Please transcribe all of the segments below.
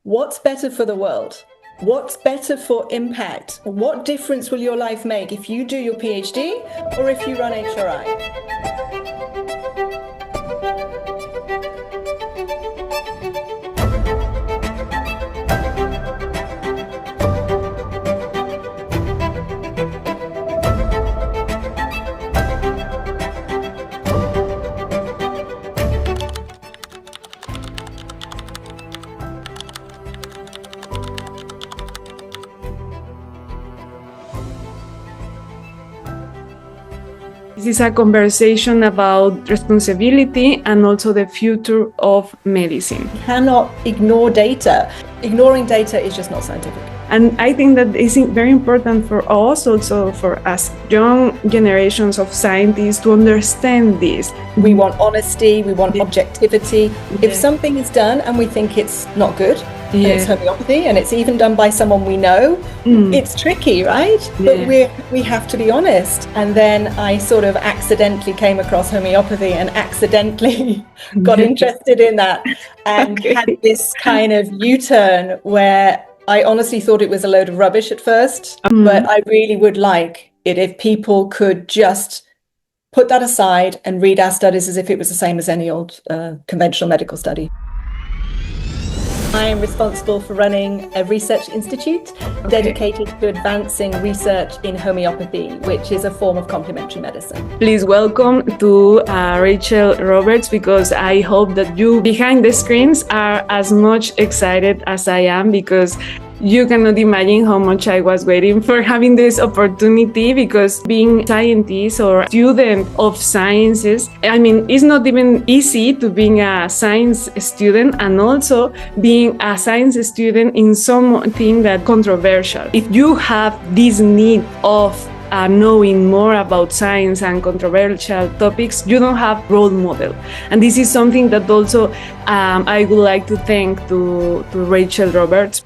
What's better for the world? What's better for impact? What difference will your life make if you do your PhD or if you run HRI? This is a conversation about responsibility and also the future of medicine. You cannot ignore data. Ignoring data is just not scientific. And I think that it's very important for us, also for us young generations of scientists, to understand this. We want honesty, we want objectivity. If something is done and we think it's not good, and it's homeopathy, and it's even done by someone we know, it's tricky, right? But we have to be honest. And then I sort of accidentally came across homeopathy and accidentally got interested in that and had this kind of U-turn where I honestly thought it was a load of rubbish at first, but I really would like it if people could just put that aside and read our studies as if it was the same as any old conventional medical study. I am responsible for running a research institute dedicated to advancing research in homeopathy, which is a form of complementary medicine. Please welcome to Rachel Roberts, because I hope that you behind the screens are as much excited as I am, because you cannot imagine how much I was waiting for having this opportunity, because being a scientist or student of sciences, I mean, it's not even easy to being a science student and also being a science student in something that controversial. If you have this need of knowing more about science and controversial topics, you don't have role model. And this is something that also I would like to thank to Rachel Roberts.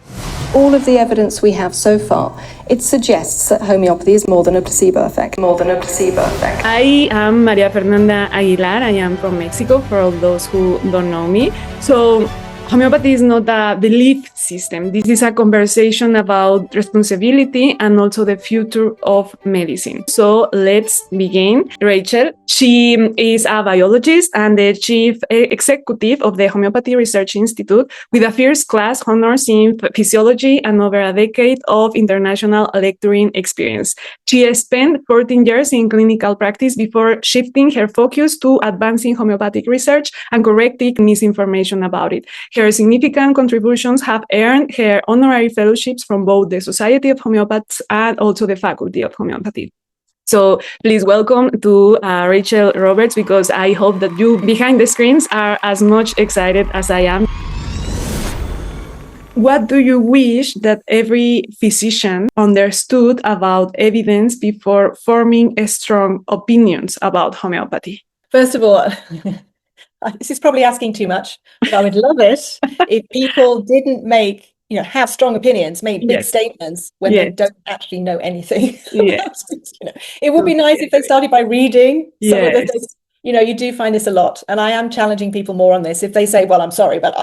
All of the evidence we have so far, it suggests that homeopathy is more than a placebo effect. I am Maria Fernanda Aguilar. I am from Mexico, for all those who don't know me. So homeopathy is not a belief system. This is a conversation about responsibility and also the future of medicine. So let's begin. Rachel, she is a biologist and the chief executive of the Homeopathy Research Institute, with a first-class honors in physiology and over a decade of international lecturing experience. She spent 14 years in clinical practice before shifting her focus to advancing homeopathic research and correcting misinformation about it. Her significant contributions have earned her honorary fellowships from both the Society of Homeopaths and also the Faculty of Homeopathy. So please welcome to Rachel Roberts, because I hope that you behind the screens are as much excited as I am. What do you wish that every physician understood about evidence before forming strong opinions about homeopathy? First of all, this is probably asking too much, but I would love it if people didn't have strong opinions, make big statements when they don't actually know anything. It would be nice if they started by reading some of the things. You do find this a lot, and I am challenging people more on this. If they say, well, I'm sorry, but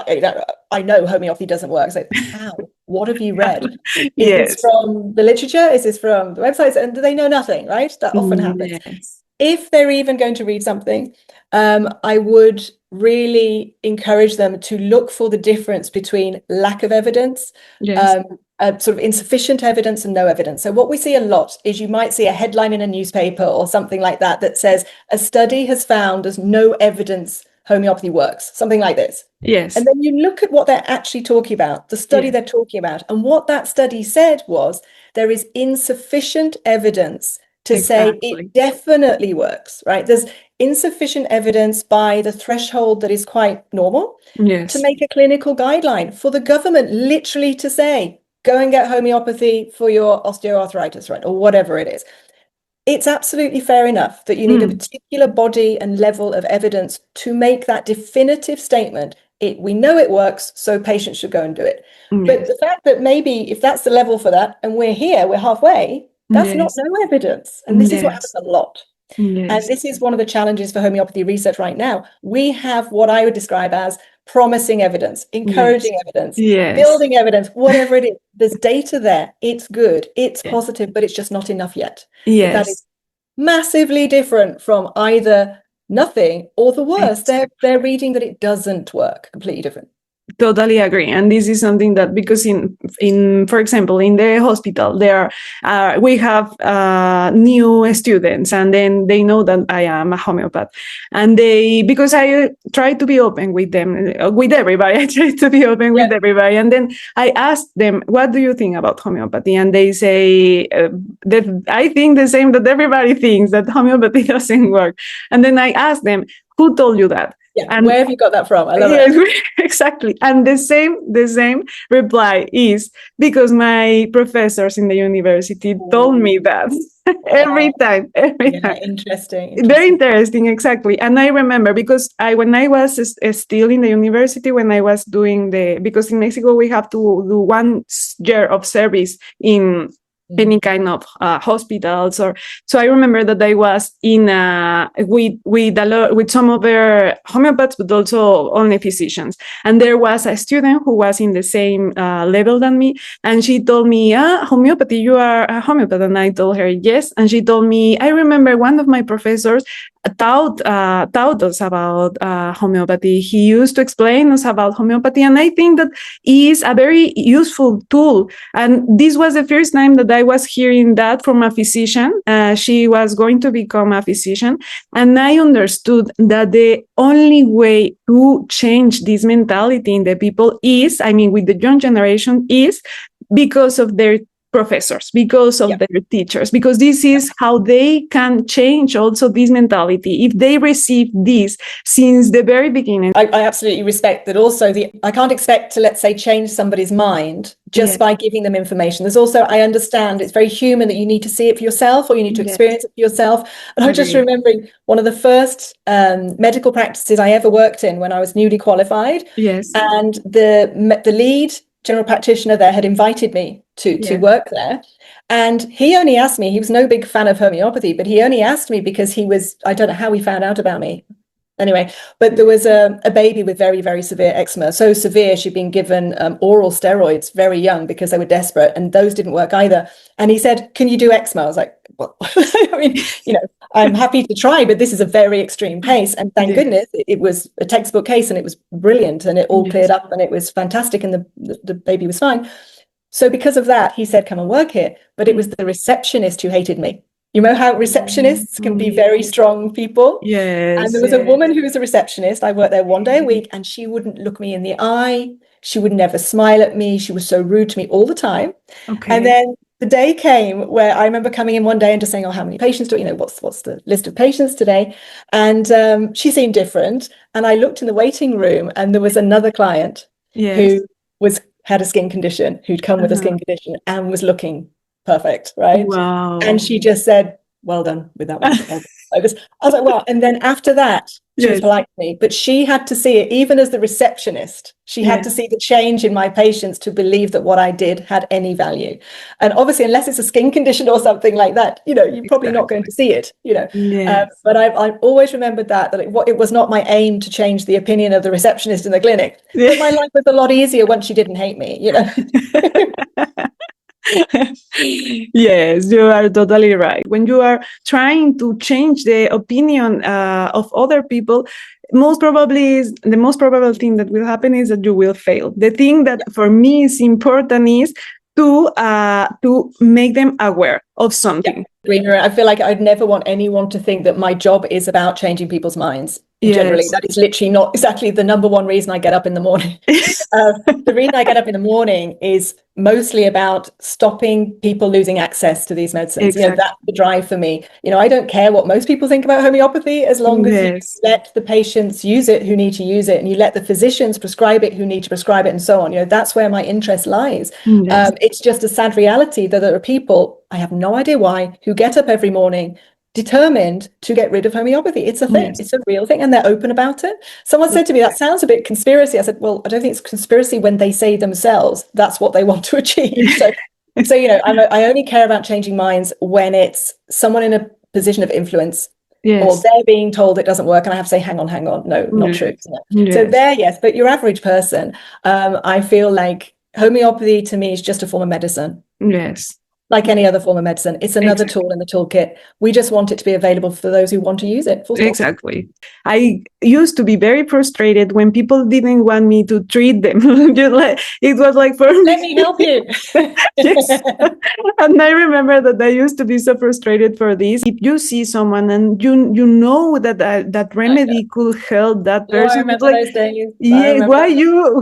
I know homeopathy doesn't work. So how? What have you read? Is this from the literature? Is this from the websites? And do they know nothing, right? That often happens. If they're even going to read something, I would really encourage them to look for the difference between lack of evidence, sort of insufficient evidence, and no evidence. So what we see a lot is you might see a headline in a newspaper or something like that that says, a study has found there's no evidence homeopathy works, something like this. Yes. And then you look at what they're actually talking about, the study they're talking about. And what that study said was, there is insufficient evidence to say it definitely works, right? There's insufficient evidence by the threshold that is quite normal to make a clinical guideline for the government literally to say, go and get homeopathy for your osteoarthritis, right? Or whatever it is. It's absolutely fair enough that you need a particular body and level of evidence to make that definitive statement. We know it works, so patients should go and do it. But the fact that maybe if that's the level for that, and we're halfway, that's not no evidence. And this is what happens a lot. And this is one of the challenges for homeopathy research right now. We have what I would describe as promising evidence, encouraging evidence, building evidence, whatever it is. There's data there. It's good. It's positive, but it's just not enough yet. But that is massively different from either nothing or the worst. They're reading that it doesn't work. Completely different. Totally agree. And this is something that, because in for example, in the hospital, we have new students, and then they know that I am a homeopath, and because I try to be open with them, with everybody, I try to be open with everybody. And then I ask them, what do you think about homeopathy? And they say that I think the same that everybody thinks, that homeopathy doesn't work. And then I ask them, who told you that? Yeah, and where have you got that from? I love it. Exactly. And the same reply is, because my professors in the university told me that. Every time. Interesting. Very interesting, exactly. And I remember, because when I was still in the university, when I was doing because in Mexico we have to do 1 year of service in any kind of hospitals, so I remember that I was in with some other homeopaths, but also only physicians, and there was a student who was in the same level than me, and she told me, homeopathy, you are a homeopath? And I told her yes, and she told me, I remember one of my professors taught us about homeopathy. He used to explain us about homeopathy, and I think that is a very useful tool. And this was the first time that I was hearing that from a physician. She was going to become a physician, and I understood that the only way to change this mentality in the people is, with the young generation, is because of their professors, because of their teachers, because this is how they can change also this mentality if they receive this since the very beginning. I absolutely respect that. Also, I can't expect to, let's say, change somebody's mind just by giving them information. There's also, I understand it's very human that you need to see it for yourself, or you need to experience it for yourself. And I'm just remembering one of the first medical practices I ever worked in when I was newly qualified. And the lead general practitioner there had invited me to work there, and he only asked me, he was no big fan of homeopathy, but he only asked me because I don't know how he found out about me anyway, but there was a baby with very, very severe eczema, so severe she'd been given oral steroids very young because they were desperate, and those didn't work either. And he said, can you do eczema? I was like, well, I'm happy to try, but this is a very extreme case, and thank goodness it was a textbook case, and it was brilliant, and it all cleared up, and it was fantastic, and the baby was fine. So because of that, he said, come and work here. But it was the receptionist who hated me. You know how receptionists can be very strong people? And there was a woman who was a receptionist. I worked there 1 day a week, and she wouldn't look me in the eye. She would never smile at me. She was so rude to me all the time. And then the day came where I remember coming in one day and just saying, how many patients do what's the list of patients today? And she seemed different. And I looked in the waiting room, and there was another client who had a skin condition, who'd come with a skin condition and was looking perfect, right? Wow. And she just said, well done with that one. I was like, wow. And then after that, she was polite to me, but she had to see it, even as the receptionist, she had to see the change in my patients to believe that what I did had any value. And obviously, unless it's a skin condition or something like that, you're probably not going to see it, but I've always remembered that it was not my aim to change the opinion of the receptionist in the clinic. But my life was a lot easier once she didn't hate me, Yes, you are totally right. When you are trying to change the opinion of other people, the most probable thing that will happen is that you will fail. The thing that for me is important is to make them aware of something. I feel like I'd never want anyone to think that my job is about changing people's minds. Generally, that is literally not exactly the number one reason I get up in the morning. The reason I get up in the morning is mostly about stopping people losing access to these medicines. That's the drive for me. I don't care what most people think about homeopathy, as long as you let the patients use it who need to use it, and you let the physicians prescribe it who need to prescribe it, and so on. That's where my interest lies. It's just a sad reality that there are people, I have no idea why, who get up every morning determined to get rid of homeopathy. It's a thing. It's a real thing, and they're open about it. Someone said to me, that sounds a bit conspiracy. I said, well, I don't think it's conspiracy when they say themselves that's what they want to achieve. So I only care about changing minds when it's someone in a position of influence or they're being told it doesn't work, and I have to say, hang on, no, not true. So there, yes, but your average person, I feel like homeopathy to me is just a form of medicine. Yes. Like any other form of medicine. It's another tool in the toolkit. We just want it to be available for those who want to use it. Exactly. I used to be very frustrated when people didn't want me to treat them. It was like, let me help you. Yes. And I remember that I used to be so frustrated for this. If you see someone and you know that that remedy could help that person, I remember those days. Yeah, why you?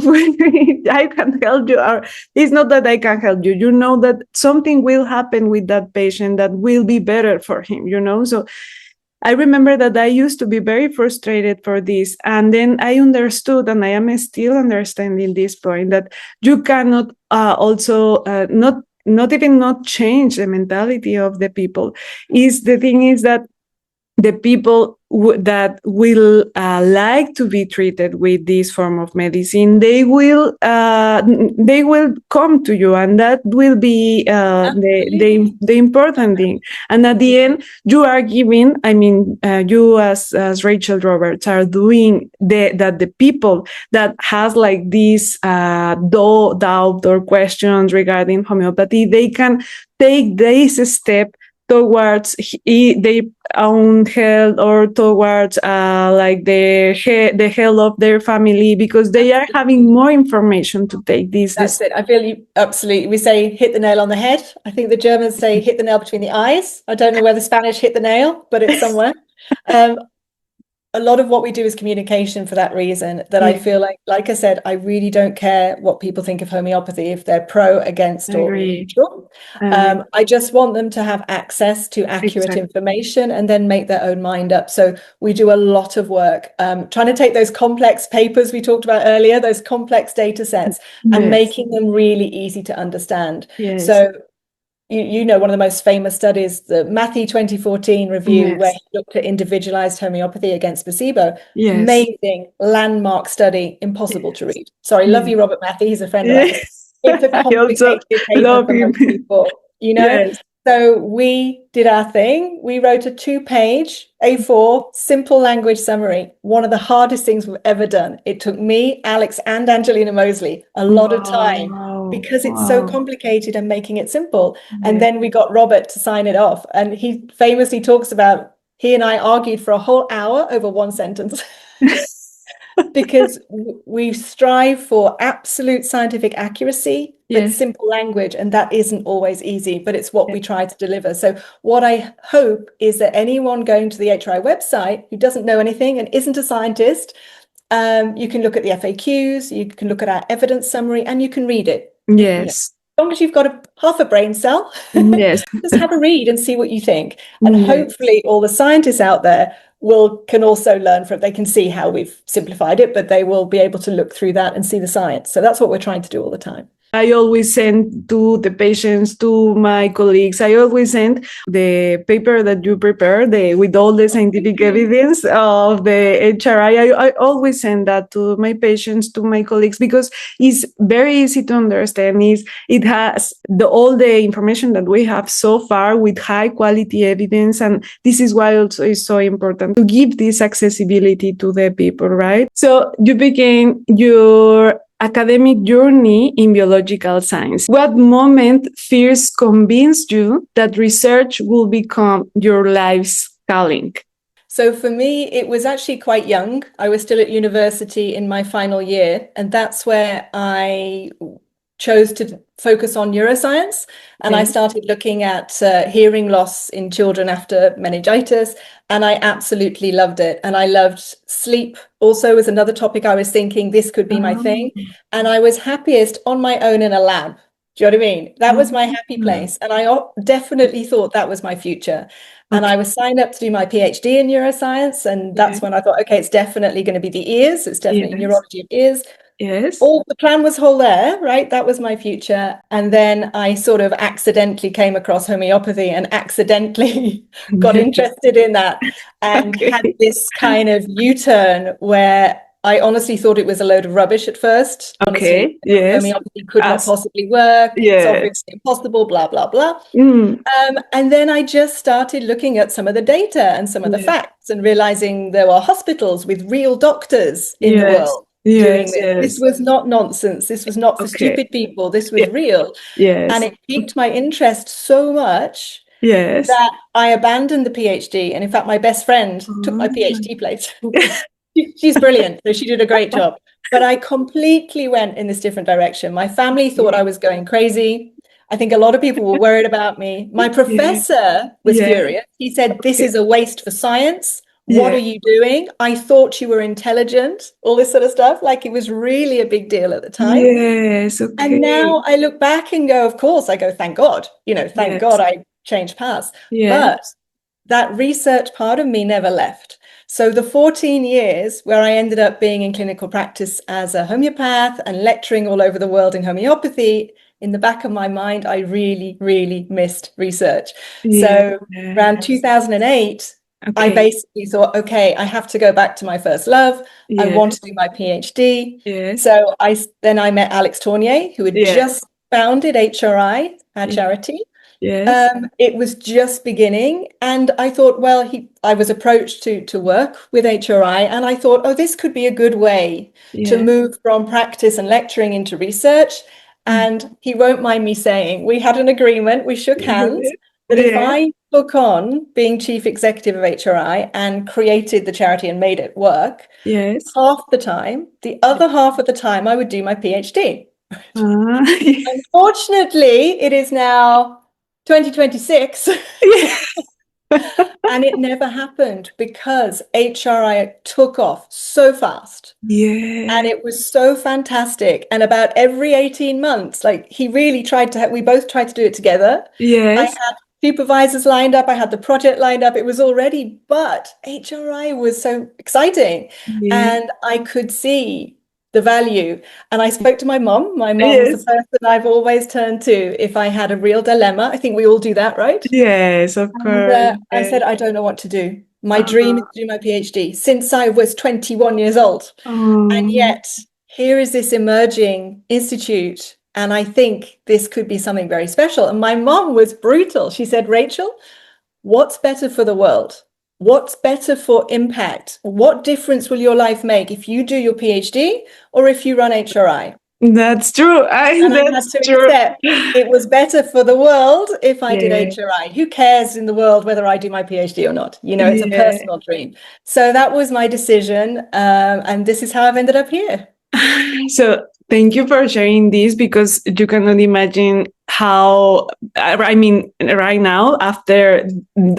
I can help you. Or it's not that I can help you. You know that something will happen with that patient that will be better for him. So I remember that I used to be very frustrated for this. And then I understood, and I am still understanding this point, that you cannot also not change the mentality of the people. The thing is that the people that will like to be treated with this form of medicine, they will come to you, and that will be the important thing. And at the end, you are giving. I mean, you as Rachel Roberts are doing that the people that has like this doubt or questions regarding homeopathy, they can take this step towards their own health or towards like the health of their family, because they are having more information to take this. That's it. I feel you absolutely. We say hit the nail on the head. I think the Germans say hit the nail between the eyes. I don't know where the Spanish hit the nail, but it's somewhere. A lot of what we do is communication for that reason, that I feel like I said, I really don't care what people think of homeopathy, if they're pro, against, or neutral. I just want them to have access to accurate information and then make their own mind up. So we do a lot of work trying to take those complex papers we talked about earlier, those complex data sets, and making them really easy to understand. So one of the most famous studies, the Matthew 2014 review, where he looked at individualized homeopathy against placebo. Amazing landmark study, impossible to read. Sorry, love you, Robert Matthew. He's a friend of ours. It's a complicated paper for most people, So we did our thing. We wrote a 2-page A4 simple language summary. One of the hardest things we've ever done. It took me, Alex, and Angelina Mosley a lot of time, because it's so complicated, and making it simple. And then we got Robert to sign it off. And he famously talks about, he and I argued for a whole hour over one sentence. Because we strive for absolute scientific accuracy, but simple language, and that isn't always easy, but it's what we try to deliver. So what I hope is that anyone going to the HRI website who doesn't know anything and isn't a scientist, you can look at the FAQs, you can look at our evidence summary, and you can read it. As long as you've got half a brain cell, just have a read and see what you think. And hopefully all the scientists out there can also learn from it. They can see how we've simplified it, but they will be able to look through that and see the science. So that's what we're trying to do all the time. I always send to the patients, to my colleagues, I always send the paper that you prepare with all the scientific evidence of the HRI. I always send that to my patients, to my colleagues, because it's very easy to understand. It has all the information that we have so far with high quality evidence. And this is why also it's so important to give this accessibility to the people, right? So you began your academic journey in biological science. What moment first convinced you that research will become your life's calling? So for me, it was actually quite young. I was still at university in my final year, and that's where I chose to focus on neuroscience. And I started looking at hearing loss in children after meningitis, and I absolutely loved it. And I loved sleep also was another topic I was thinking this could be my thing. And I was happiest on my own in a lab. Do you know what I mean? That was my happy place. And I definitely thought that was my future. And I was signed up to do my PhD in neuroscience. And that's when I thought, okay, it's definitely going to be the ears. It's definitely neurology of ears. All the plan was whole there, right? That was my future. And then I sort of accidentally came across homeopathy and accidentally got interested in that, and had this kind of U-turn where I honestly thought it was a load of rubbish at first. Okay, honestly, yes. homeopathy could not possibly work. Yes. It's obviously impossible, blah, blah, blah. Mm. And then I just started looking at some of the data and some of the facts and realizing there were hospitals with real doctors in the world doing this. This was not nonsense. This was not for stupid people. This was real. Yes. And it piqued my interest so much that I abandoned the PhD. And in fact, my best friend took my PhD place. She's brilliant. So she did a great job. But I completely went in this different direction. My family thought I was going crazy. I think a lot of people were worried about me. My professor was furious. He said, this is a waste for science. What are you doing? I thought you were intelligent, all this sort of stuff. Like, it was really a big deal at the time. Yes, okay. And now I look back and go, of course, I go, thank God. You know, thank God I changed paths. But that research part of me never left. So the 14 years where I ended up being in clinical practice as a homeopath and lecturing all over the world in homeopathy, in the back of my mind, I really, really missed research. So around 2008, I basically thought, okay, I have to go back to my first love. I want to do my PhD. So then I met Alex Tournier, who had just founded HRI, our charity. It was just beginning, and I thought, well, I was approached to work with HRI, and I thought, oh, this could be a good way to move from practice and lecturing into research. And he won't mind me saying, we had an agreement, we shook hands, that if I took on being chief executive of HRI and created the charity and made it work, half the time, the other half of the time, I would do my PhD. Unfortunately, it is now 2026 and it never happened because HRI took off so fast. And it was so fantastic. And about every 18 months, like, he really tried to, we both tried to do it together. I had supervisors lined up, I had the project lined up, it was all ready, but HRI was so exciting and I could see the value. And I spoke to my mom. My mom was the person I've always turned to if I had a real dilemma. I think we all do that, right? Yes, of course. I said, I don't know what to do. My dream is to do my PhD since I was 21 years old. And yet here is this emerging institute. And I think this could be something very special. And my mom was brutal. She said, Rachel, what's better for the world? What's better for impact? What difference will your life make if you do your PhD or if you run HRI? That's true. I had to accept it was better for the world if I did HRI. Who cares in the world whether I do my PhD or not? You know, it's a personal dream. So that was my decision. And this is how I've ended up here. So thank you for sharing this, because you cannot imagine how, I mean, right now, after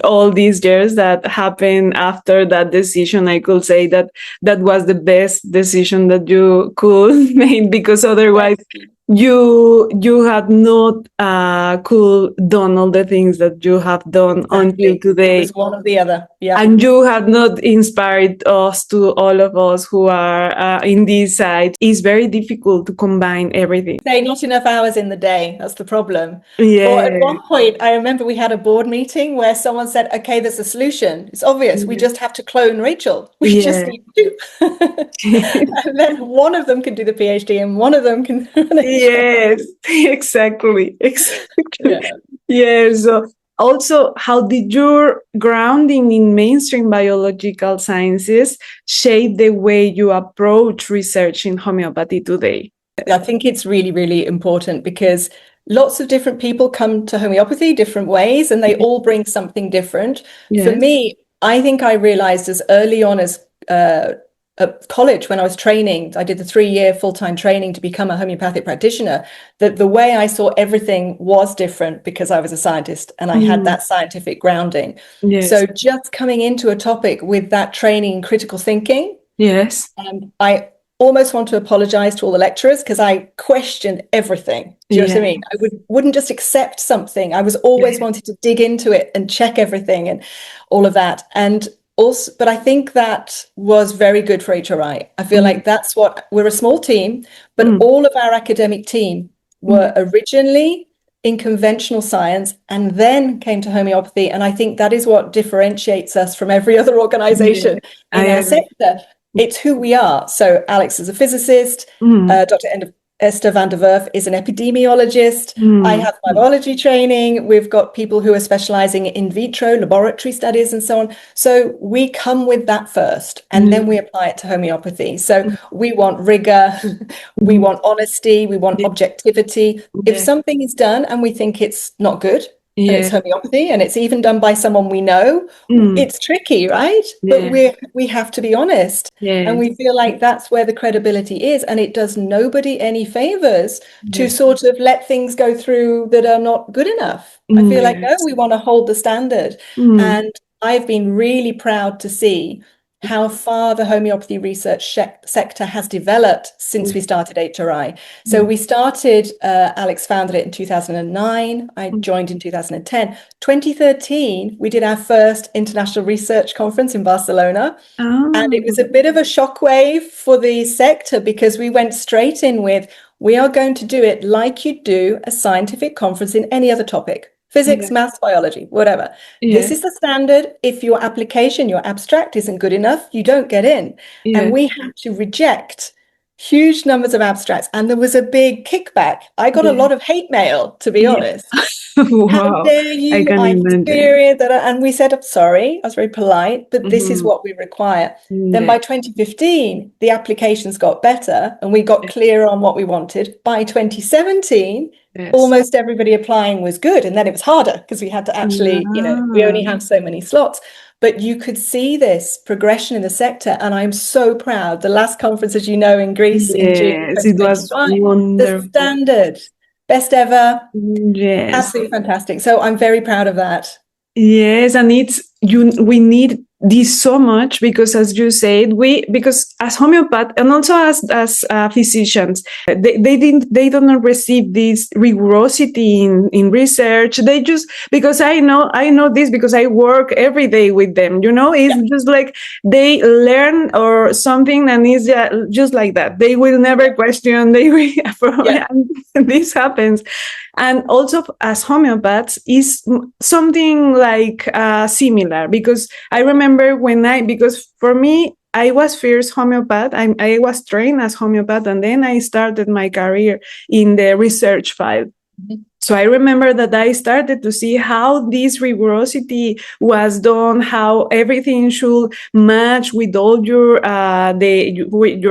all these years that happened after that decision, I could say that that was the best decision that you could make, because otherwise you had not could done all the things that you have done until today. It was one or the other. And you had not inspired us, to all of us who are in this side. It's very difficult to combine everything. Not enough hours in the day. That's the problem. Or at one point, I remember we had a board meeting where someone said, okay, there's a solution. It's obvious. We just have to clone Rachel. We just need to. And then one of them can do the PhD and one of them can. Yes, exactly. So also, how did your grounding in mainstream biological sciences shape the way you approach research in homeopathy today? I think it's really, really important, because lots of different people come to homeopathy different ways and they all bring something different. For me, I think I realized as early on as at college, when I was training, I did the 3-year full-time training to become a homeopathic practitioner, that the way I saw everything was different because I was a scientist and I had that scientific grounding. So just coming into a topic with that training in critical thinking, I almost want to apologize to all the lecturers because I questioned everything. Do you know what I mean? I wouldn't just accept something. I was always wanting to dig into it and check everything and all of that. And also, but I think that was very good for HRI. I feel like that's what, we're a small team, but all of our academic team were originally in conventional science and then came to homeopathy. And I think that is what differentiates us from every other organization in our sector. It's who we are. So Alex is a physicist, Dr. Esther van der Werf is an epidemiologist. I have my biology training. We've got people who are specializing in vitro laboratory studies and so on. So we come with that first, and then we apply it to homeopathy. So we want rigor, we want honesty, we want objectivity. If something is done and we think it's not good, and it's homeopathy, and it's even done by someone we know, it's tricky, right? But we have to be honest, and we feel like that's where the credibility is, and it does nobody any favors to sort of let things go through that are not good enough. I feel like, no, we want to hold the standard. And I've been really proud to see how far the homeopathy research sector has developed since we started HRI. So we started, Alex founded it in 2009. I joined in 2010. 2013, we did our first international research conference in Barcelona. And it was a bit of a shockwave for the sector because we went straight in with, we are going to do it like you do a scientific conference in any other topic. Physics, maths, biology, whatever. This is the standard. If your application, your abstract isn't good enough, you don't get in. And we had to reject huge numbers of abstracts. And there was a big kickback. I got a lot of hate mail, to be honest. Wow. How dare you? I experienced that. And we said, I'm sorry. I was very polite, but this is what we require. Then by 2015, the applications got better and we got clear on what we wanted. By 2017, almost everybody applying was good. And then it was harder because we had to actually, we only have so many slots. But you could see this progression in the sector. And I'm so proud. The last conference, as you know, in Greece in June, it was wonderful. The standard. Best ever. Absolutely fantastic. So I'm very proud of that. Yes, and we need this so much because, as you said, because as homeopath and also as physicians, they don't receive this rigorosity in research. They just, because I know this because I work every day with them. It's just like they learn or something, and it's just like that. They will never question. And this happens. And also as homeopaths is something like similar, because I remember because for me, I was first homeopath. I was trained as homeopath, and then I started my career in the research field. So I remember that I started to see how this rigorosity was done, how everything should match with all your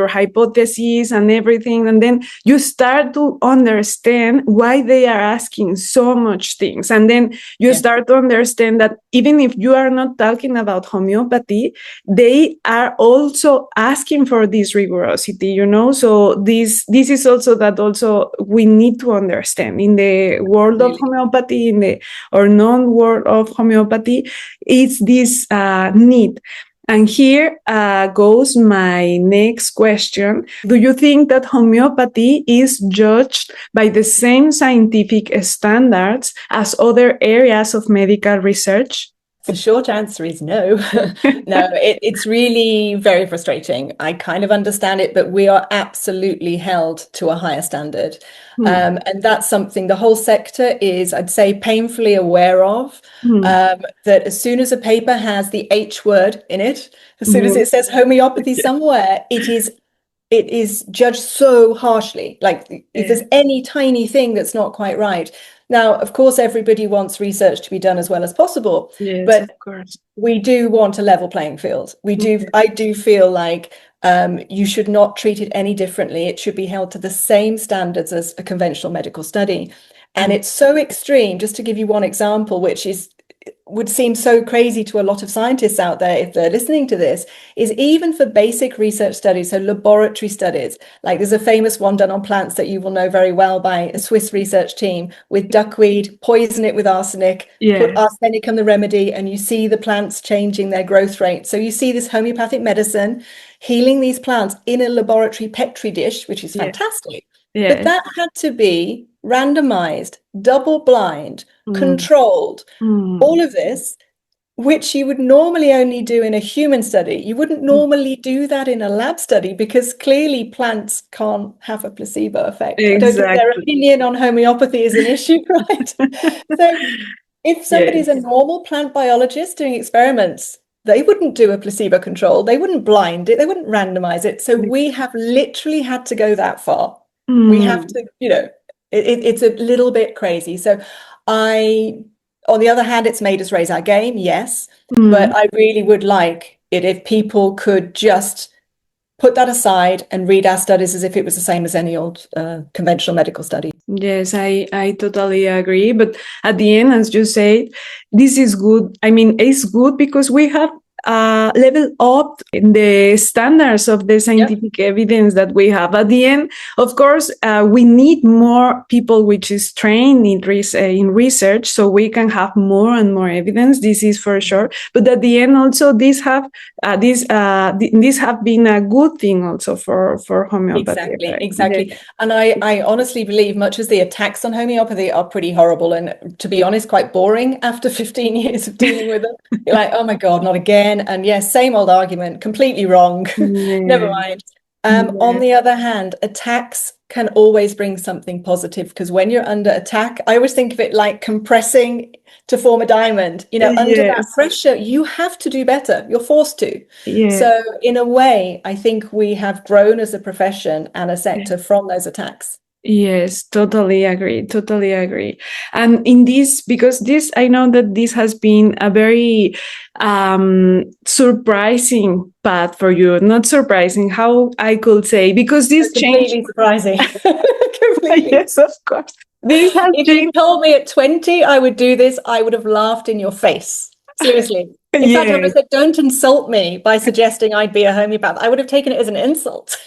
hypotheses and everything. And then you start to understand why they are asking so much things. And then you start to understand that even if you are not talking about homeopathy, they are also asking for this rigorosity, So this is also that also we need to understand in the world of homeopathy, in the or non-world of homeopathy, it's this need. And here goes my next question. Do you think that homeopathy is judged by the same scientific standards as other areas of medical research? The short answer is no. No, it's really very frustrating. I kind of understand it, but we are absolutely held to a higher standard. And that's something the whole sector is, I'd say, painfully aware of, that as soon as a paper has the H word in it, as soon as it says homeopathy somewhere, it is judged so harshly. Like if there's any tiny thing that's not quite right. Now, of course, everybody wants research to be done as well as possible, but of course, we do want a level playing field. I do feel like you should not treat it any differently. It should be held to the same standards as a conventional medical study. And it's so extreme, just to give you one example, which would seem so crazy to a lot of scientists out there if they're listening to this, is even for basic research studies, so laboratory studies, like there's a famous one done on plants that you will know very well by a Swiss research team with duckweed, poison it with arsenic, put arsenic in the remedy, and you see the plants changing their growth rate. So you see this homeopathic medicine healing these plants in a laboratory Petri dish, which is fantastic. But that had to be randomized, double-blind, controlled, all of this, which you would normally only do in a human study. You wouldn't normally do that in a lab study because clearly plants can't have a placebo effect. Exactly. I don't think their opinion on homeopathy is an issue, right? So if somebody's a normal plant biologist doing experiments, they wouldn't do a placebo control. They wouldn't blind it. They wouldn't randomize it. So we have literally had to go that far. We have to, it's a little bit crazy. So on the other hand, it's made us raise our game, yes. But I really would like it if people could just put that aside and read our studies as if it was the same as any old conventional medical study. Yes, I totally agree. But at the end, as you say, this is good. I mean, it's good because we have level up the standards of the scientific evidence that we have. At the end, of course, we need more people which is trained in research, so we can have more and more evidence. This is for sure. But at the end, also, this have been a good thing also for homeopathy. Exactly. Yeah. And I honestly believe, much as the attacks on homeopathy are pretty horrible and, to be honest, quite boring after 15 years of dealing with them. You're like, oh my God, not again. And yes, same old argument, completely wrong. Never mind. On the other hand, attacks can always bring something positive, because when you're under attack, I always think of it like compressing to form a diamond. Under that pressure, you have to do better. You're forced to. So in a way, I think we have grown as a profession and a sector from those attacks. Yes, totally agree. And in this, because this, I know that this has been a very surprising path for you. Not surprising, how I could say, because this changed. Completely surprising. Completely. Yes, of course. If you told me at 20 I would do this, I would have laughed in your face. Seriously. In fact, I would have said, don't insult me by suggesting I'd be a homeopath. I would have taken it as an insult.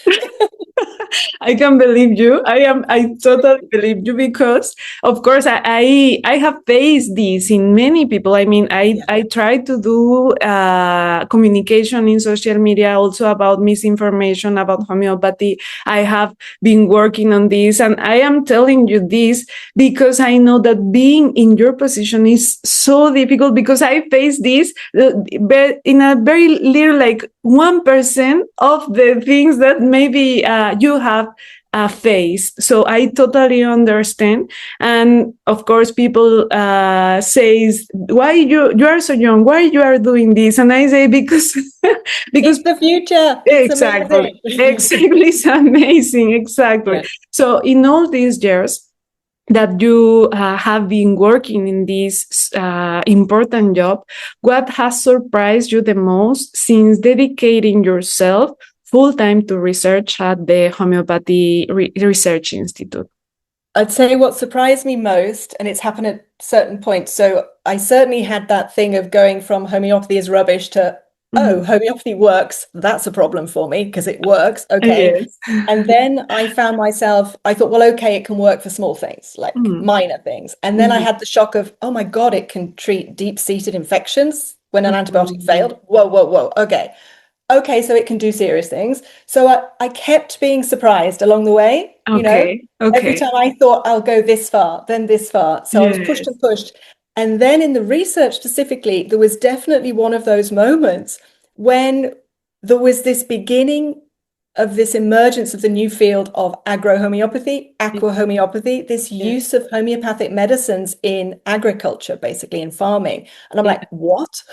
I can believe you. I totally believe you, because of course I have faced this in many people. I mean, I try to do communication in social media also about misinformation about homeopathy. I have been working on this, and I am telling you this because I know that being in your position is so difficult, because I face this in a very little, like 1% of the things that maybe you have faced. So I totally understand. And of course, people says, why you are so young? Why you are doing this? And I say, because it's the future. Exactly. It's amazing. Exactly. Yeah. So in all these years that you have been working in this important job, what has surprised you the most since dedicating yourself full-time to research at the Homeopathy Research Institute? I'd say what surprised me most, and it's happened at certain points. So I certainly had that thing of going from homeopathy is rubbish to, oh, homeopathy works. That's a problem for me because it works. Okay. Yes. And then I found myself, I thought, well, okay, it can work for small things, like minor things. And then I had the shock of, oh my God, it can treat deep-seated infections when an antibiotic failed. Whoa. Okay, so it can do serious things. So I kept being surprised along the way. Every time I thought I'll go this far, then this far. So I was pushed and pushed. And then in the research specifically, there was definitely one of those moments when there was this beginning of this emergence of the new field of agrohomeopathy, aquahomeopathy, this use of homeopathic medicines in agriculture, basically in farming. And I'm like, what?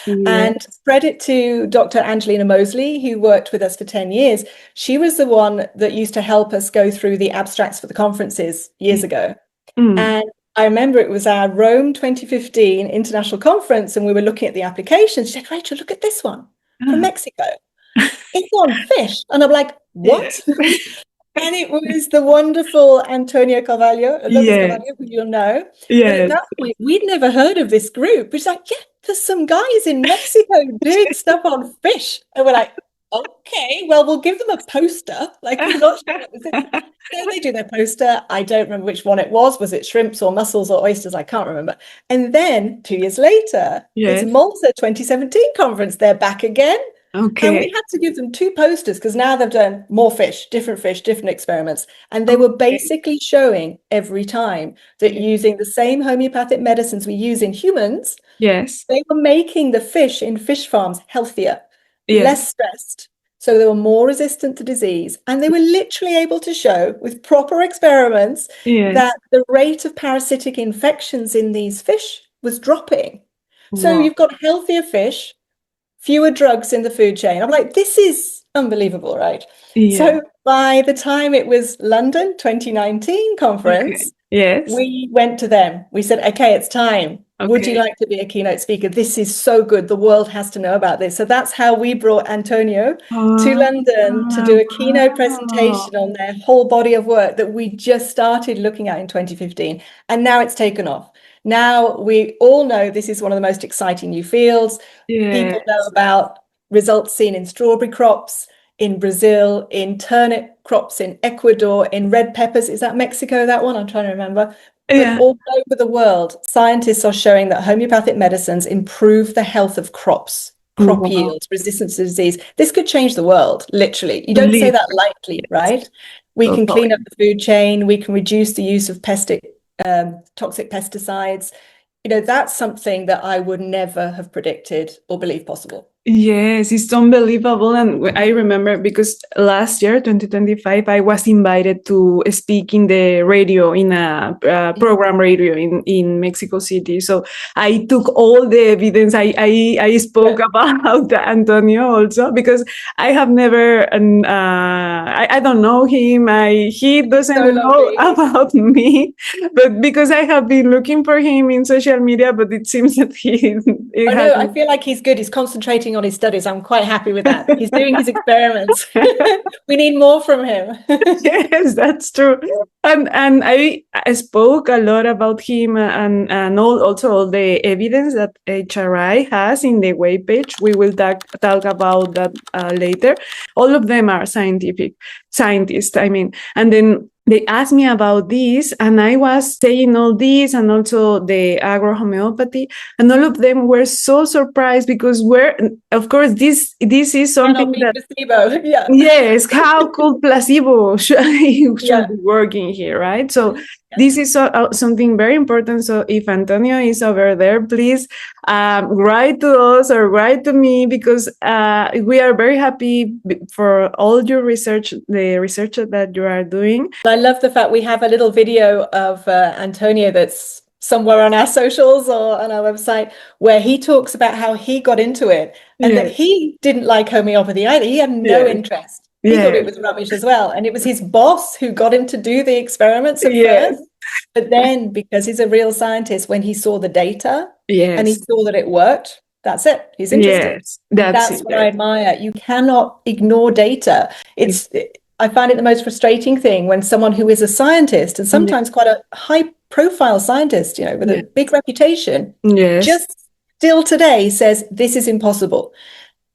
And credit to Dr. Angelina Mosley, who worked with us for 10 years. She was the one that used to help us go through the abstracts for the conferences years ago. And I remember it was our Rome 2015 international conference, and we were looking at the applications. She said, Rachel, look at this one from Mexico. It's on fish. And I'm like, what? And it was the wonderful Antonio Carvalho, who you'll know. But at that point, we'd never heard of this group. It's like, there's some guys in Mexico doing stuff on fish. And we're like, okay, well, we'll give them a poster. Like, we're not sure what this is. So they do their poster. I don't remember which one it was. Was it shrimps or mussels or oysters? I can't remember. And then 2 years later, it's Malta 2017 conference. They're back again. Okay. And we had to give them 2 posters because now they've done more fish, different experiments. And they were basically showing every time that using the same homeopathic medicines we use in humans, they were making the fish in fish farms healthier, less stressed. So they were more resistant to disease. And they were literally able to show with proper experiments that the rate of parasitic infections in these fish was dropping. So you've got healthier fish, fewer drugs in the food chain. I'm like, this is unbelievable, right? Yeah. So by the time it was London 2019 conference, okay. Yes, we went to them. We said, okay, it's time. okay. Would you like to be a keynote speaker? This is so good. The world has to know about this. So that's how we brought Antonio to London to do a keynote presentation on their whole body of work that we just started looking at in 2015. And now it's taken off. Now we all know this is one of the most exciting new fields. Yes. People know about results seen in strawberry crops, in Brazil, in turnip crops in Ecuador, in red peppers. Is that Mexico, that one? I'm trying to remember. But all over the world, scientists are showing that homeopathic medicines improve the health of crops, crop yields, resistance to disease. This could change the world, literally. You don't say that lightly, right? We can clean up the food chain. We can reduce the use of toxic pesticides. You know, that's something that I would never have predicted or believed possible. Yes, it's unbelievable. And I remember because last year, 2025, I was invited to speak in the radio, in a program radio in Mexico City. So I took all the evidence. I spoke about Antonio also because I have never, I don't know him. He doesn't know about me, but because I have been looking for him in social media, but it seems that I feel like he's good. He's concentrating on his studies. I'm quite happy with that. He's doing his experiments. We need more from him. Yes, that's true. And I spoke a lot about him and also all the evidence that HRI has in the webpage. We will talk about that later. All of them are scientists, I mean. And then they asked me about this, and I was saying all this, and also the agro-homeopathy, and all of them were so surprised because of course, this is something that placebo. Yeah. Yes, how could placebo should be working here, right? So this is something very important. So if Antonio is over there, please write to us or write to me because we are very happy for all your research, the research that you are doing. I love the fact we have a little video of Antonio that's somewhere on our socials or on our website where he talks about how he got into it and that he didn't like homeopathy either. He had no interest. He thought it was rubbish as well. And it was his boss who got him to do the experiments at first. But then because he's a real scientist, when he saw the data and he saw that it worked, that's it. He's interested. That's what I admire. You cannot ignore data. I find it the most frustrating thing when someone who is a scientist and sometimes quite a high profile scientist, with a big reputation, just still today says this is impossible.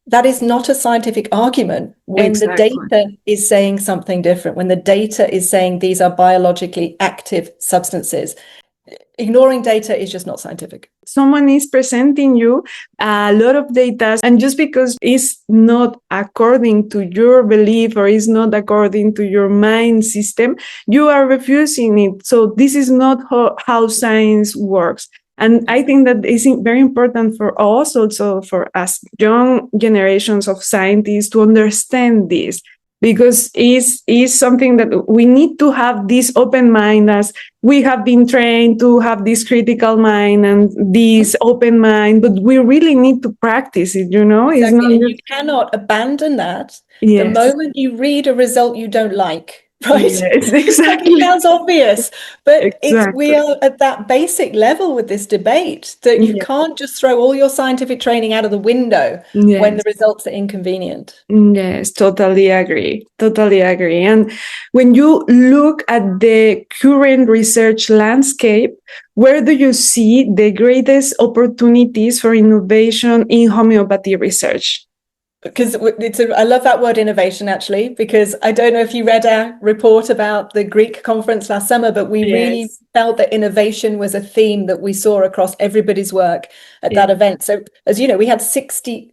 That is not a scientific argument when the data is saying something different, when the data is saying these are biologically active substances. Ignoring data is just not scientific. Someone is presenting you a lot of data, and just because it's not according to your belief or is not according to your mind system, you are refusing it. So this is not how science works. And I think that is very important for us, also for us young generations of scientists, to understand this. Because it's something that we need to have this open mind, as we have been trained to have this critical mind and this open mind, but we really need to practice it, Exactly. It's not you cannot abandon that the moment you read a result you don't like. Right? Yes, exactly. It sounds obvious, but we are at that basic level with this debate that you can't just throw all your scientific training out of the window when the results are inconvenient. Yes, totally agree. And when you look at the current research landscape, where do you see the greatest opportunities for innovation in homeopathy research? Because I love that word innovation, actually, because I don't know if you read our report about the Greek conference last summer, but we really felt that innovation was a theme that we saw across everybody's work at that event. So as you know, we had 60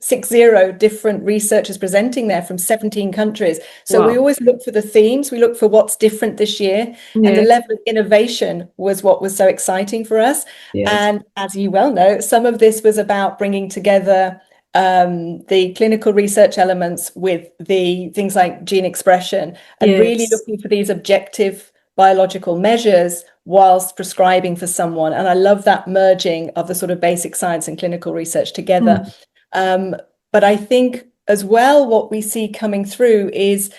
different researchers presenting there from 17 countries. So we always look for the themes. We look for what's different this year. And the level of innovation was what was so exciting for us. And as you well know, some of this was about bringing together the clinical research elements with the things like gene expression and really looking for these objective biological measures whilst prescribing for someone. And I love that merging of the sort of basic science and clinical research together. But I think as well, what we see coming through is,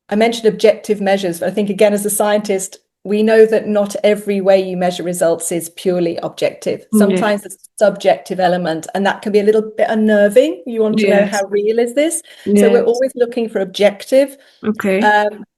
I mentioned objective measures, but I think again, as a scientist, we know that not every way you measure results is purely objective. Sometimes there's a subjective element, and that can be a little bit unnerving. You want to know how real is this? So we're always looking for objective. Okay.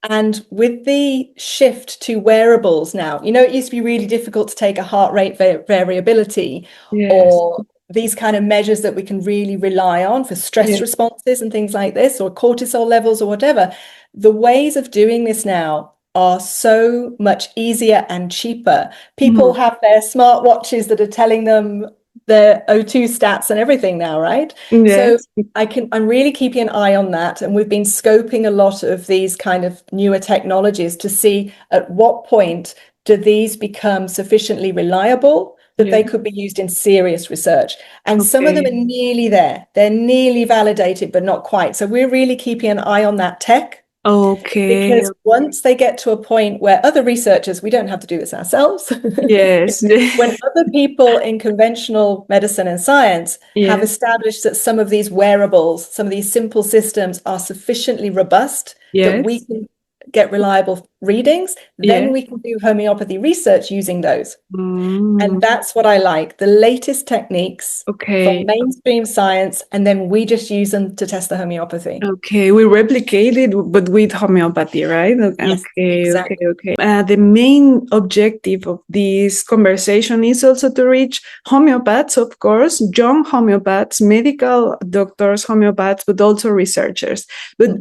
And with the shift to wearables now, you know, it used to be really difficult to take a heart rate variability or these kind of measures that we can really rely on for stress responses and things like this, or cortisol levels or whatever. The ways of doing this now are so much easier and cheaper. People have their smart watches that are telling them their O2 stats and everything now, right? So I'm really keeping an eye on that. And we've been scoping a lot of these kind of newer technologies to see at what point do these become sufficiently reliable that they could be used in serious research. And some of them are nearly there. They're nearly validated, but not quite. So we're really keeping an eye on that tech. Because once they get to a point where other researchers, we don't have to do this ourselves. When other people in conventional medicine and science have established that some of these wearables, some of these simple systems are sufficiently robust that we can get reliable readings, then we can do homeopathy research using those. And that's what I like, the latest techniques from mainstream science, and then we just use them to test the homeopathy. We replicate it, but with homeopathy, right? Yes, exactly. The main objective of this conversation is also to reach homeopaths, of course, young homeopaths, medical doctors, homeopaths, but also researchers. But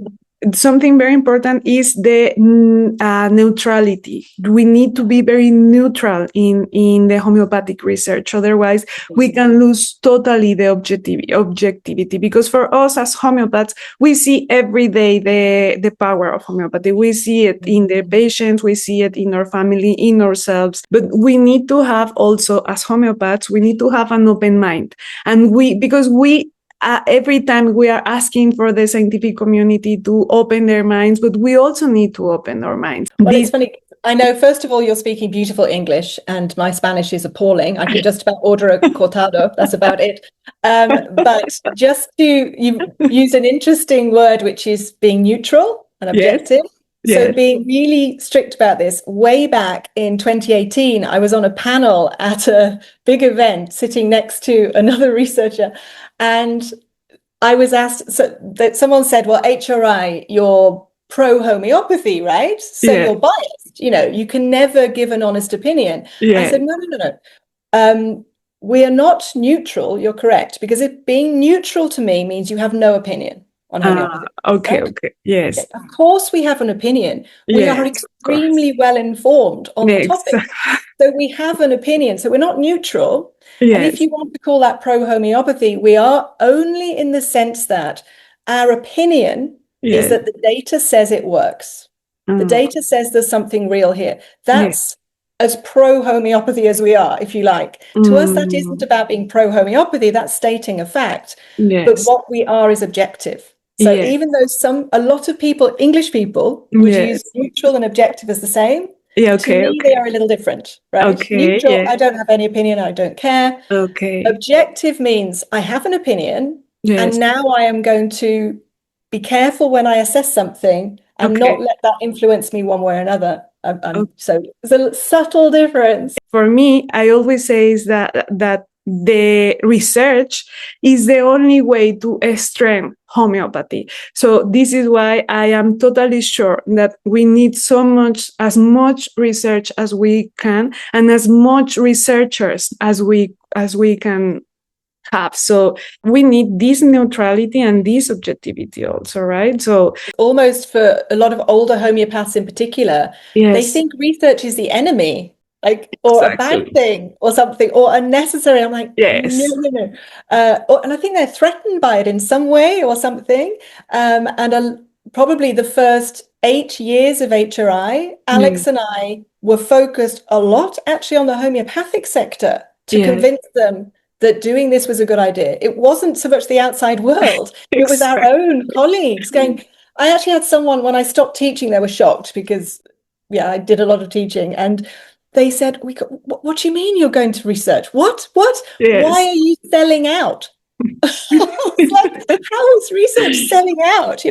something very important is the neutrality. We need to be very neutral in the homeopathic research. Otherwise, we can lose totally the objectivity. Because for us as homeopaths, we see every day the power of homeopathy. We see it in the patients, we see it in our family, in ourselves. But we need to have also, as homeopaths, we need to have an open mind. And because every time we are asking for the scientific community to open their minds, but we also need to open our minds. Well, it's funny. I know, first of all, you're speaking beautiful English and my Spanish is appalling. I can just about order a cortado. That's about it. But just to use an interesting word, which is being neutral and objective. So being really strict about this. Way back in 2018, I was on a panel at a big event sitting next to another researcher, and I was asked, so that someone said, well, HRI, you're pro-homeopathy, right? So you're biased, you know, you can never give an honest opinion. I said, no. We are not neutral, you're correct, because being neutral to me means you have no opinion on homeopathy. Yes. Of course we have an opinion. We are extremely well informed on the topic. So we have an opinion. So we're not neutral. And if you want to call that pro-homeopathy, we are only in the sense that our opinion is that the data says it works. The data says there's something real here. That's as pro-homeopathy as we are, if you like. To us, that isn't about being pro-homeopathy, that's stating a fact. But what we are is objective. So even though a lot of people, English people, would use neutral and objective as the same, to me, they are a little different, right? Neutral, I don't have any opinion, I don't care. Objective means I have an opinion, and now I am going to be careful when I assess something and not let that influence me one way or another. So there's a subtle difference. For me, I always say is that the research is the only way to strengthen homeopathy. So this is why I am totally sure that we need as much research as we can, and as much researchers as we can have. So we need this neutrality and this objectivity also, right? So almost for a lot of older homeopaths in particular, they think research is the enemy, or a bad thing or something, or unnecessary. I'm like, no. And I think they're threatened by it in some way or something. And probably the first 8 years of HRI, Alex and I were focused a lot actually on the homeopathic sector to convince them that doing this was a good idea. It wasn't so much the outside world. It was our own colleagues going. I actually had someone, when I stopped teaching, they were shocked because, I did a lot of teaching. And they said, what do you mean you're going to research? What? Why are you selling out? It's like, how is research selling out?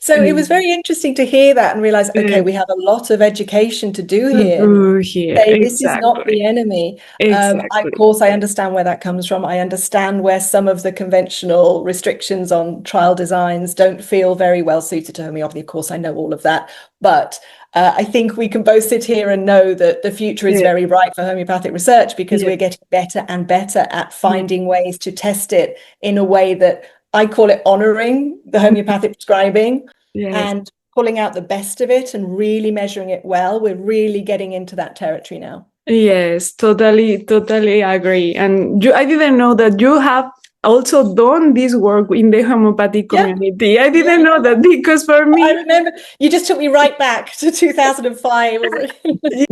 So it was very interesting to hear that and realize, okay, we have a lot of education to do here. Say, this is not the enemy. Of course, I understand where that comes from. I understand where some of the conventional restrictions on trial designs don't feel very well suited to homeopathy. Of course, I know all of that. But I think we can both sit here and know that the future is very bright for homeopathic research, because we're getting better and better at finding ways to test it in a way that I call it honoring the homeopathic prescribing and pulling out the best of it and really measuring it well. We're really getting into that territory now. Yes, totally agree. And I didn't know that you have also done this work in the homeopathic community. I didn't know that, because for me, I remember you just took me right back to 2005.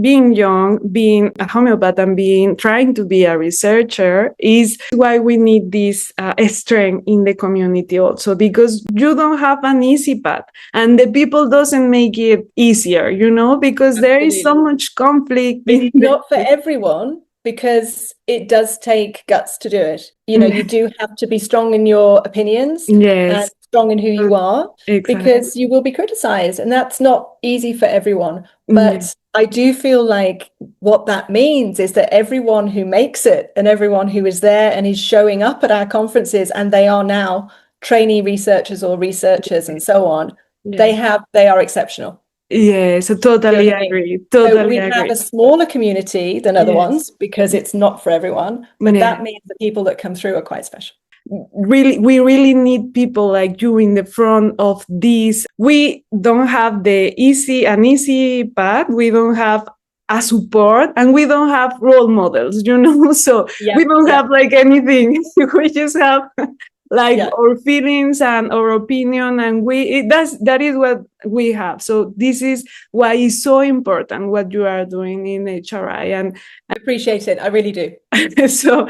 Being young, being a homeopath, and trying to be a researcher is why we need this strength in the community also, because you don't have an easy path, and the people doesn't make it easier, because there is so much conflict. It's not for everyone, because it does take guts to do it. You do have to be strong in your opinions and strong in who you are, because you will be criticized, and that's not easy for everyone. But I do feel like what that means is that everyone who makes it and everyone who is there and is showing up at our conferences, and they are now trainee researchers or researchers and so on, they are exceptional. Yes, I totally agree. So we have a smaller community than other ones, because it's not for everyone, but that means the people that come through are quite special. We really need people like you in the front of this. We don't have an easy path. We don't have a support, and we don't have role models, so we don't have like anything. We just have our feelings and our opinion, and that is what we have. So this is why it's so important what you are doing in HRI, and I appreciate it. I really do. So,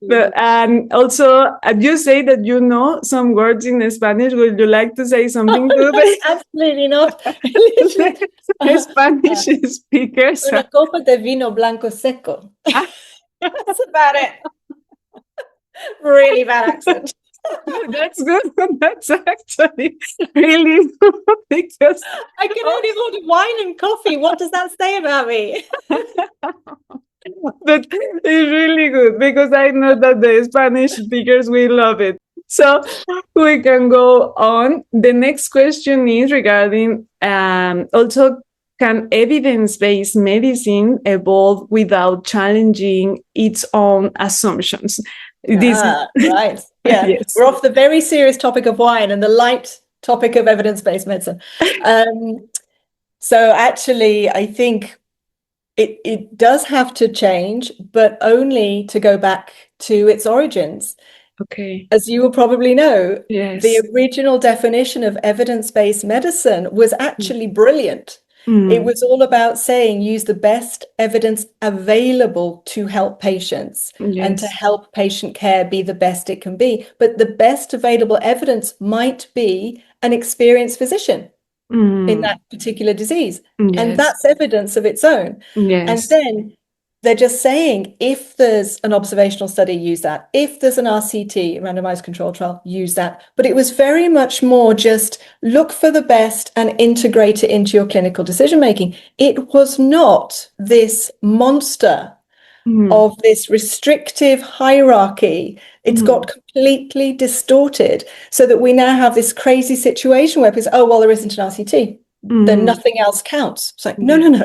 and also, you say that you know some words in Spanish. Would you like to say something to them? Absolutely not. Spanish speakers. Una copa de vino blanco seco. That's about it. Really bad accent. That's good. That's actually really good, because I can only order wine and coffee. What does that say about me? But it's really good, because I know that the Spanish speakers will love it. So we can go on. The next question is regarding also, can evidence-based medicine evolve without challenging its own assumptions? Right. Yeah. Yes. We're off the very serious topic of wine and the light topic of evidence-based medicine. So actually, I think it does have to change, but only to go back to its origins. Okay. As you will probably know, the original definition of evidence-based medicine was actually brilliant. It was all about saying, use the best evidence available to help patients and to help patient care be the best it can be. But the best available evidence might be an experienced physician in that particular disease. And that's evidence of its own. And then they're just saying, if there's an observational study, use that. If there's an RCT, randomized control trial, use that. But it was very much more just look for the best and integrate it into your clinical decision-making. It was not this monster of this restrictive hierarchy. It's got completely distorted, so that we now have this crazy situation where people say, oh, well, there isn't an RCT. Then nothing else counts. It's like, no.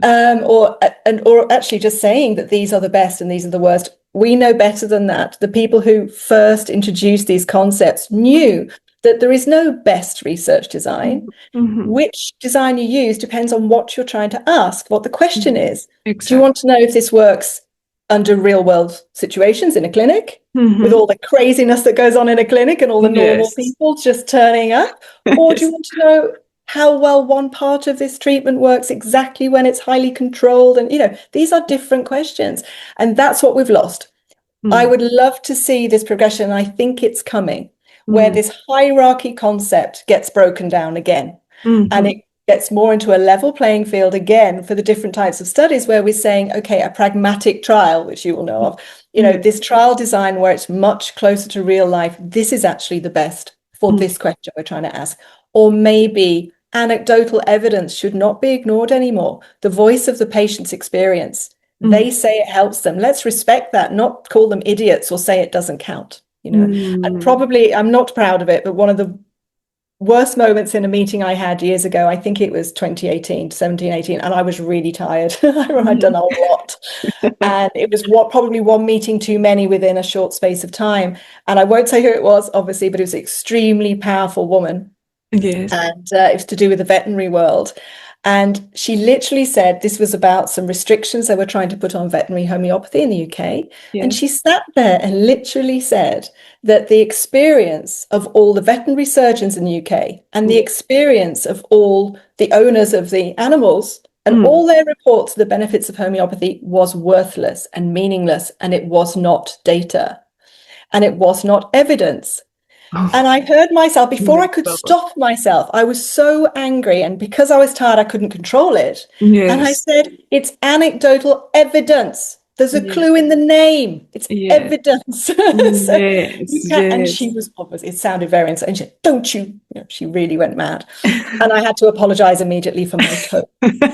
Or actually just saying that these are the best and these are the worst. We know better than that. The people who first introduced these concepts knew that there is no best research design. Which design you use depends on what you're trying to ask, what the question is. Do you want to know if this works under real world situations in a clinic, with all the craziness that goes on in a clinic and all the normal people just turning up? Or do you want to know how well one part of this treatment works exactly when it's highly controlled? And, these are different questions. And that's what we've lost. I would love to see this progression. I think it's coming, where this hierarchy concept gets broken down again. And gets more into a level playing field again for the different types of studies where we're saying, okay, a pragmatic trial, which you will know of, this trial design where it's much closer to real life, this is actually the best for this question we're trying to ask. Or maybe anecdotal evidence should not be ignored anymore. The voice of the patient's experience. They say it helps them. Let's respect that, not call them idiots or say it doesn't count. And probably, I'm not proud of it, but one of the worst moments in a meeting I had years ago, I think it was 2018, 17, 18, and I was really tired. I'd done a lot. And it was probably one meeting too many within a short space of time. And I won't say who it was, obviously, but it was an extremely powerful woman. Yes. And it was to do with the veterinary world. And she literally said this was about some restrictions they were trying to put on veterinary homeopathy in the UK. Yes. And she sat there and literally said that the experience of all the veterinary surgeons in the UK and the experience of all the owners of the animals and all their reports of the benefits of homeopathy was worthless and meaningless, and it was not data and it was not evidence. And I heard myself, before I could stop myself, I was so angry. And because I was tired, I couldn't control it. Yes. And I said, it's anecdotal evidence. There's a clue in the name. It's evidence. And she was obviously, it sounded very insane. She said, don't you? She really went mad. And I had to apologize immediately for my tone.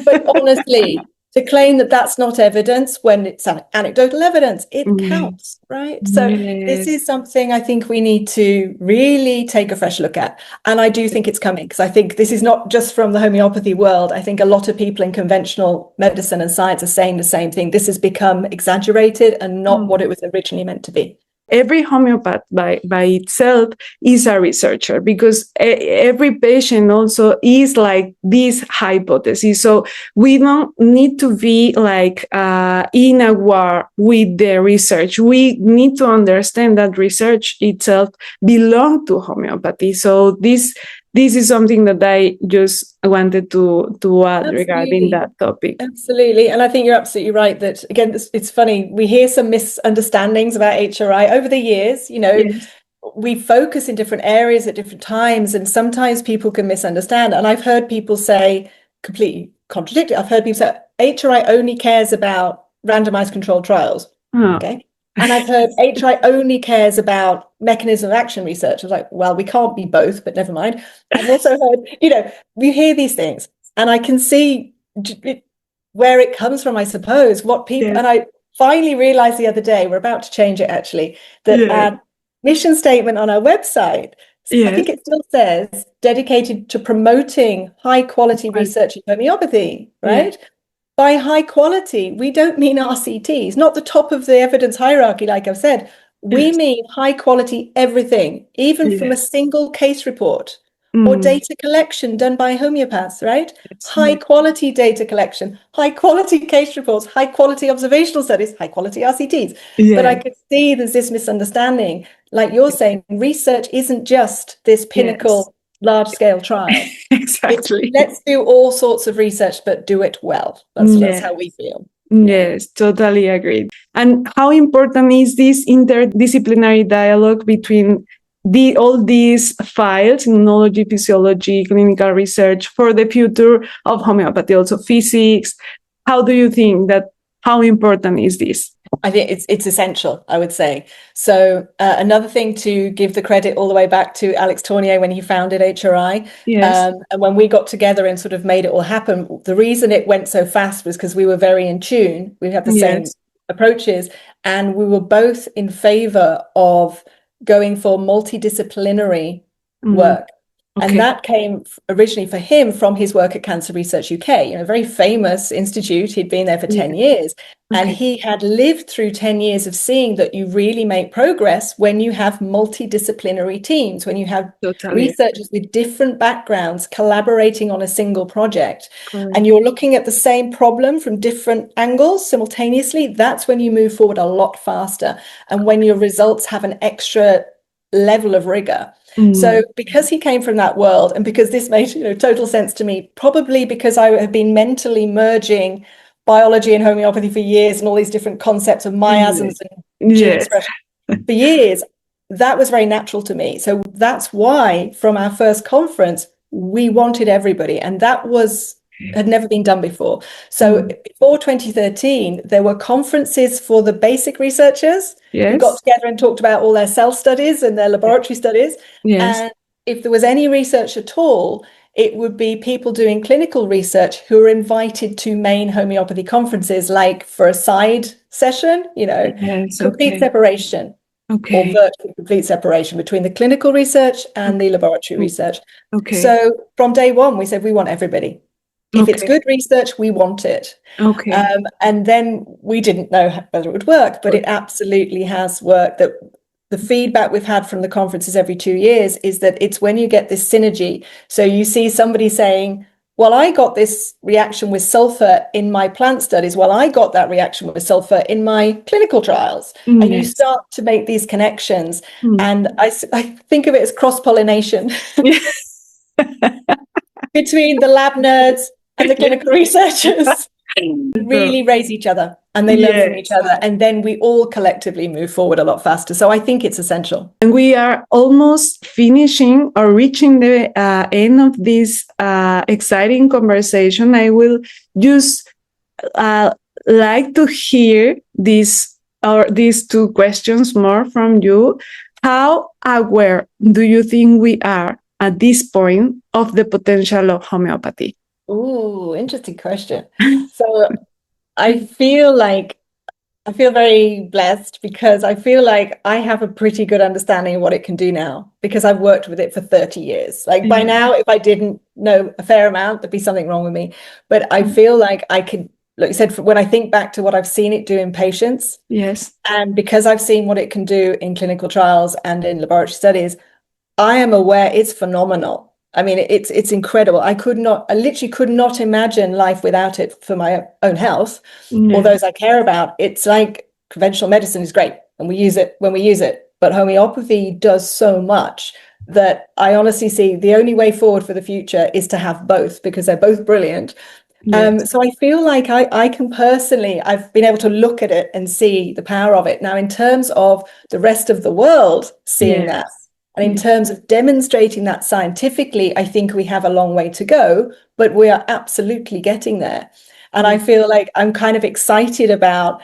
But honestly, to claim that that's not evidence when it's anecdotal evidence, it counts, right? So this is something I think we need to really take a fresh look at. And I do think it's coming, because I think this is not just from the homeopathy world. I think a lot of people in conventional medicine and science are saying the same thing. This has become exaggerated and not what it was originally meant to be. Every homeopath by itself is a researcher, because every patient also is like this hypothesis. So we don't need to be like in a war with the research. We need to understand that research itself belongs to homeopathy. So this is something that I just wanted to add regarding that topic. Absolutely. And I think you're absolutely right that, again, it's funny, we hear some misunderstandings about HRI over the years. We focus in different areas at different times, and sometimes people can misunderstand. And I've heard people say, completely contradictory, I've heard people say HRI only cares about randomized controlled trials. Okay. And I've heard HRI only cares about mechanism of action research. I was like, well, we can't be both, but never mind. I've also heard, we hear these things, and I can see where it comes from, I suppose, what people, and I finally realized the other day, we're about to change it actually, that our mission statement on our website, I think it still says dedicated to promoting high quality research in homeopathy, right? By high quality, we don't mean RCTs, not the top of the evidence hierarchy, like I've said. We mean high quality everything, even from a single case report or data collection done by homeopaths, right? High quality data collection, high quality case reports, high quality observational studies, high quality RCTs. But I could see there's this misunderstanding. Like you're saying, research isn't just this pinnacle large-scale trial. Exactly. Let's do all sorts of research, but do it well. That's how we feel. Yes, totally agreed. And how important is this interdisciplinary dialogue between all these fields, immunology, physiology, clinical research, for the future of homeopathy, also physics? How do you think how important is this? I think it's essential, I would say. So another thing, to give the credit all the way back to Alex Tournier when he founded HRI. And when we got together and sort of made it all happen, the reason it went so fast was because we were very in tune. We had the same approaches, and we were both in favor of going for multidisciplinary work. And that came originally for him from his work at Cancer Research UK, a very famous institute. He'd been there for 10 years. And he had lived through 10 years of seeing that you really make progress when you have multidisciplinary teams, when you have researchers with different backgrounds collaborating on a single project. And you're looking at the same problem from different angles simultaneously. That's when you move forward a lot faster, and when your results have an extra level of rigor. So because he came from that world, and because this made total sense to me, probably because I have been mentally merging biology and homeopathy for years, and all these different concepts of miasms and gene expression for years, that was very natural to me. So that's why from our first conference, we wanted everybody, and that had never been done before. So before 2013, there were conferences for the basic researchers who got together and talked about all their cell studies and their laboratory studies. And if there was any research at all, it would be people doing clinical research who were invited to main homeopathy conferences, like for a side session, complete separation. Or virtually complete separation between the clinical research and the laboratory research. So from day one, we said we want everybody. If it's good research, we want it. And then we didn't know whether it would work, but it absolutely has worked. That the feedback we've had from the conferences every 2 years is that it's when you get this synergy. So you see somebody saying, well, I got this reaction with sulfur in my plant studies. Well, I got that reaction with sulfur in my clinical trials. And you start to make these connections. And I think of it as cross-pollination between the lab nerds and the clinical researchers. Really raise each other, and they learn from each other, and then we all collectively move forward a lot faster. So I think it's essential. And we are almost finishing or reaching the end of this exciting conversation. I will just like to hear these two questions more from you. How aware do you think we are at this point of the potential of homeopathy? Ooh, interesting question. So I feel very blessed, because I feel like I have a pretty good understanding of what it can do now, because I've worked with it for 30 years. Like by now, if I didn't know a fair amount, there'd be something wrong with me. But I feel like I could, like you said, when I think back to what I've seen it do in patients, and because I've seen what it can do in clinical trials and in laboratory studies, I am aware it's phenomenal. I mean, it's incredible. I literally could not imagine life without it for my own health or those I care about. It's like conventional medicine is great and we use it when we use it, but homeopathy does so much that I honestly see the only way forward for the future is to have both, because they're both brilliant. So I feel like I can personally, I've been able to look at it and see the power of it. Now, in terms of the rest of the world seeing that, and in terms of demonstrating that scientifically, I think we have a long way to go, but we are absolutely getting there. And I feel like I'm kind of excited about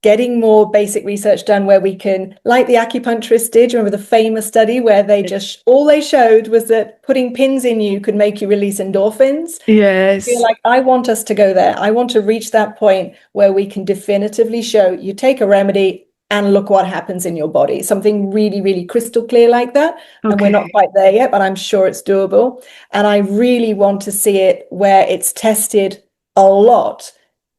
getting more basic research done where we can, like the acupuncturist did, remember the famous study where they just, all they showed was that putting pins in you could make you release endorphins. I feel like I want us to go there. I want to reach that point where we can definitively show you take a remedy and look what happens in your body. Something really, really crystal clear like that. And we're not quite there yet, but I'm sure it's doable. And I really want to see it where it's tested a lot,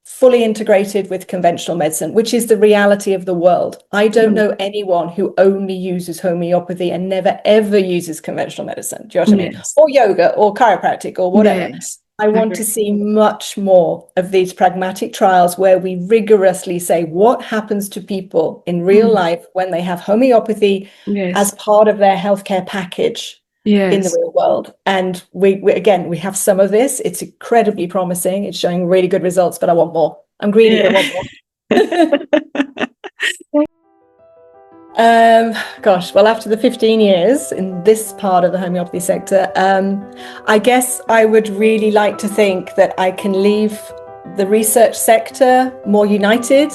fully integrated with conventional medicine, which is the reality of the world. I don't know anyone who only uses homeopathy and never, ever uses conventional medicine. Do you know what I mean? Or yoga or chiropractic or whatever. I want to see much more of these pragmatic trials where we rigorously say what happens to people in real life when they have homeopathy as part of their healthcare package in the real world. And we have some of this. It's incredibly promising. It's showing really good results, but I want more. I'm greedy. I want more. Gosh, well, after the 15 years in this part of the homeopathy sector, I guess I would really like to think that I can leave the research sector more united,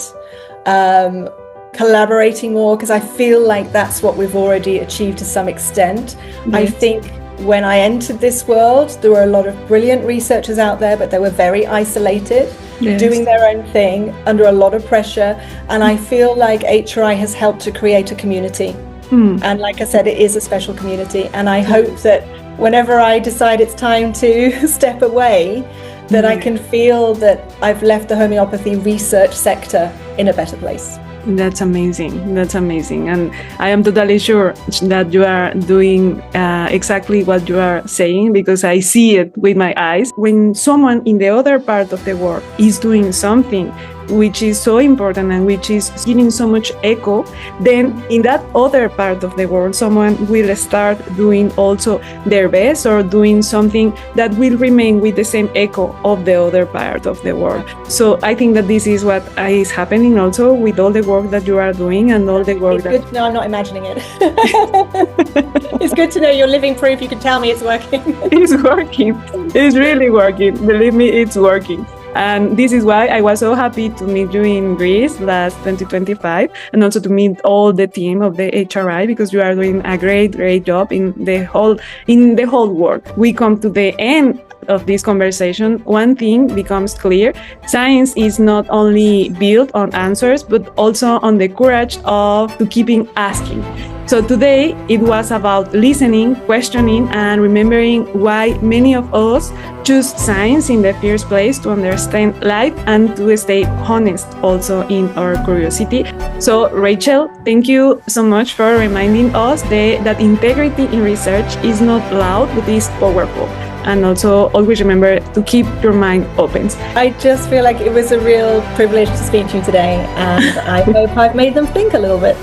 collaborating more, because I feel like that's what we've already achieved to some extent. I think when I entered this world, there were a lot of brilliant researchers out there, but they were very isolated, doing their own thing under a lot of pressure. And I feel like HRI has helped to create a community. And like I said, it is a special community. And I hope that whenever I decide it's time to step away, that I can feel that I've left the homeopathy research sector in a better place. That's amazing. That's amazing. And I am totally sure that you are doing exactly what you are saying, because I see it with my eyes. When someone in the other part of the world is doing something which is so important and which is giving so much echo, then in that other part of the world, someone will start doing also their best or doing something that will remain with the same echo of the other part of the world. So I think that this is what is happening also with all the work that you are doing and all the work Good. No, I'm not imagining it. It's good to know you're living proof. You can tell me it's working. It's working. It's really working. Believe me, it's working. And this is why I was so happy to meet you in Greece last 2025, and also to meet all the team of the HRI, because you are doing a great job in the whole world. We come to the end of this conversation. One thing becomes clear: science is not only built on answers, but also on the courage to keeping asking. So today it was about listening, questioning, and remembering why many of us choose science in the first place, to understand life and to stay honest also in our curiosity. So Rachel, thank you so much for reminding us that integrity in research is not loud, but is powerful. And also always remember to keep your mind open. I just feel like it was a real privilege to speak to you today, and I hope I've made them think a little bit.